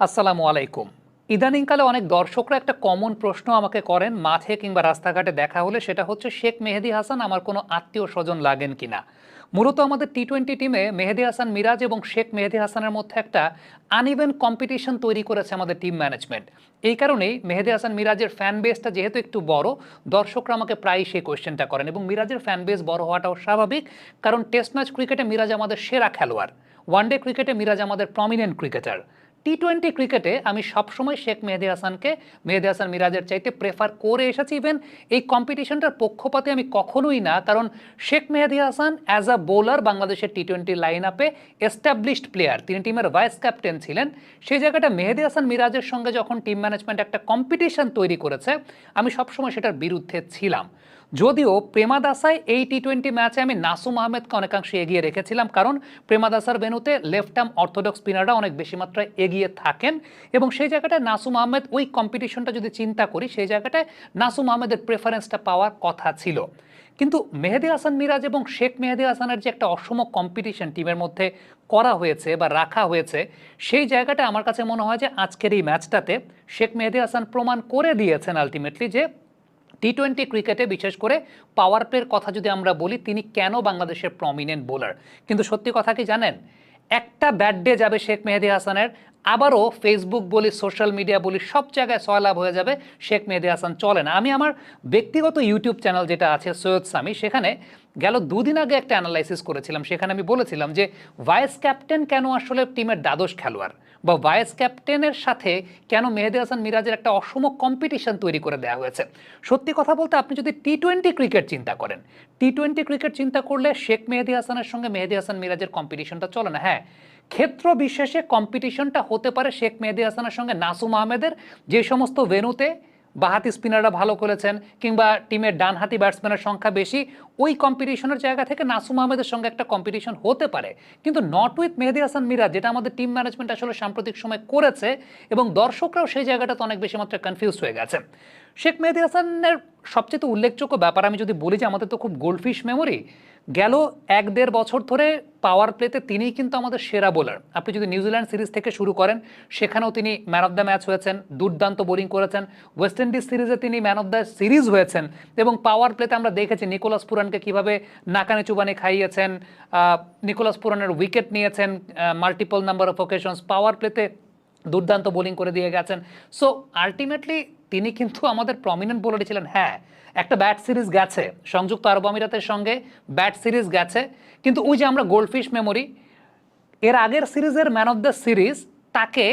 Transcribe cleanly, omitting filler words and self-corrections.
আসসালামু আলাইকুম। ইদানিংকালে অনেক দর্শকরা একটা কমন প্রশ্ন আমাকে করেন মাঠে কিংবা রাস্তাঘাটে দেখা হলে, সেটা হচ্ছে শেখ মেহেদী হাসান আমার কোনো আত্মীয় স্বজন লাগেন কিনা। মূলত আমাদের টি-20 টিমে মেহেদী হাসান মিরাজ এবং শেখ মেহেদী হাসানের মধ্যে একটা আনইভেন কম্পিটিশন তৈরি করেছে আমাদের টিম ম্যানেজমেন্ট। এই কারণেই মেহেদী হাসান মিরাজের ফ্যান বেসটা যেহেতু একটু বড়, দর্শকরা আমাকে প্রায়ই সেই কোয়েশ্চেনটা করেন এবং মিরাজের ফ্যান বেস বড় হওয়াটাও স্বাভাবিক, কারণ টেস্ট ম্যাচ ক্রিকেটে মিরাজ আমাদের সেরা খেলোয়াড়, ওয়ানডে ক্রিকেটে মিরাজ আমাদের প্রমিনেন্ট ক্রিকেটার। টি-20 ক্রিকেটে আমি সবসময় শেখ মেহেদী হাসানকে মেহেদী হাসান মিরাজের চাইতে প্রেফার করে এসেছি। ইভেন এই কম্পিটিশনটার পক্ষপাতে আমি কখনোই না, কারণ শেখ মেহেদী হাসান অ্যাজ আ বোলার বাংলাদেশের টি-20 লাইন আপে এস্টাবলিশড প্লেয়ার, তিনি টিমের ভাইস ক্যাপ্টেন ছিলেন। সেই জায়গাটা মেহেদী হাসান মিরাজের সঙ্গে যখন টিম ম্যানেজমেন্ট একটা কম্পিটিশন তৈরি করেছে, আমি সবসময় সেটার বিরুদ্ধে ছিলাম। যদিও প্রেমাদাসায় এই টি-20 ম্যাচে আমি নাসুম আহমেদকে অনেকাংশে এগিয়ে রেখেছিলাম, কারণ প্রেমাদাসার ভেন্যুতে লেফট আর্ম অর্থোডক্স স্পিনাররা অনেক বেশি মাত্রায় এগিয়ে থাকেন এবং সেই জায়গাটায় নাসুম আহমেদ, ওই কম্পিটিশনটা যদি চিন্তা করি, সেই জায়গাটায় নাসুম আহমেদের প্রেফারেন্সটা পাওয়ার কথা ছিল। কিন্তু মেহেদী হাসান মিরাজ এবং শেখ মেহেদী হাসানের যে একটা অসম কম্পিটিশন টিমের মধ্যে করা হয়েছে বা রাখা হয়েছে, সেই জায়গাটা আমার কাছে মনে হয় যে আজকের এই ম্যাচটাতে শেখ মেহেদী হাসান প্রমাণ করে দিয়েছেন আলটিমেটলি যে টি-20 ক্রিকেটে বিশেষ করে পাওয়ার প্লের কথা যদি আমরা বলি, তিনি কেন বাংলাদেশের প্রমিনেন্ট বোলার। কিন্তু সত্যি কথা কি জানেন, একটা ব্যাড ডে যাবে শেখ মেহেদী হাসানের, আবারও ফেসবুক বলি, সোশ্যাল মিডিয়া বলি, সব জায়গায় সয়লাভ হয়ে যাবে শেখ মেহেদী হাসান চলে না। আমি আমার ব্যক্তিগত ইউটিউব চ্যানেল যেটা আছে সৈয়দ সামি, সেখানে গেল দুদিন আগে একটা অ্যানালাইসিস করেছিলাম। সেখানে আমি বলেছিলাম যে ভাইস ক্যাপ্টেন কেন আসলে টিমের দ্বাদশ খেলোয়াড়, বা ভাইস ক্যাপ্টেনের সাথে কেন মেহেদী হাসান মিরাজের একটা অসম কম্পিটিশন তৈরি করে দেওয়া হয়েছে। সত্যি কথা বলতে, আপনি যদি টি-20 ক্রিকেট চিন্তা করেন, টি-20 ক্রিকেট চিন্তা করলে শেখ মেহেদী হাসানের সঙ্গে মেহেদী হাসান মিরাজের কম্পিটিশনটা চলে না। হ্যাঁ, ক্ষেত্র বিশেষে কম্পিটিশনটা হতে পারে শেখ মেহেদী হাসানের সঙ্গে নাসুম আহমেদের, যে সমস্ত ভেন্যুতে বাঁহাতি স্পিনাররা ভালো করেছেন কিংবা টিমের ডানহাতি ব্যাটসম্যানের সংখ্যা বেশি, ওই কম্পিটিশনের জায়গা থেকে নাসুম আহমেদের সঙ্গে একটা কম্পিটিশন হতে পারে, কিন্তু নট উইথ মেহেদী হাসান মিরাজ, যেটা আমাদের টিম ম্যানেজমেন্ট আসলে সাম্প্রতিক সময় করেছে এবং দর্শকরাও সেই জায়গাটাতে অনেক বেশি মাত্রায় কনফিউজ হয়ে গেছে। শেখ মেহেদী হাসানের সবচেয়ে উল্লেখযোগ্য ব্যাপার আমি যদি বলি যে আমাদের তো খুব গোল্ডফিশ মেমোরি, গেল 1-1.5 বছর ধরে পাওয়ার প্লেতে তিনিই কিন্তু আমাদের সেরা বোলার। আপনি যদি নিউজিল্যান্ড সিরিজ থেকে শুরু করেন, সেখানেও তিনি ম্যান অফ দ্য ম্যাচ হয়েছেন, দুর্দান্ত বোলিং করেছেন। ওয়েস্ট ইন্ডিজ সিরিজে তিনি ম্যান অফ দ্য সিরিজ হয়েছেন এবং পাওয়ার প্লেতে আমরা দেখেছি নিকোলাস পুরানকে কীভাবে নাকানে চুবানি খাইয়েছেন, নিকোলাস পুরানের উইকেট নিয়েছেন মাল্টিপল নাম্বার অফ ওকেশনস, পাওয়ার প্লেতে দুর্দান্ত বোলিং করে দিয়ে গেছেন। সো আলটিমেটলি তিনি কিন্তু আমাদের প্রমিনেন্ট বোলারই ছিলেন। হ্যাঁ, একটা ব্যাট সিরিজ গেছে সংযুক্ত আরব আমিরাতের সঙ্গে, ব্যাট সিরিজ গেছে, কিন্তু ওই যে আমরা গোল্ডফিশ মেমোরি, এর আগের সিরিজের ম্যান অফ দ্য সিরিজ তাকে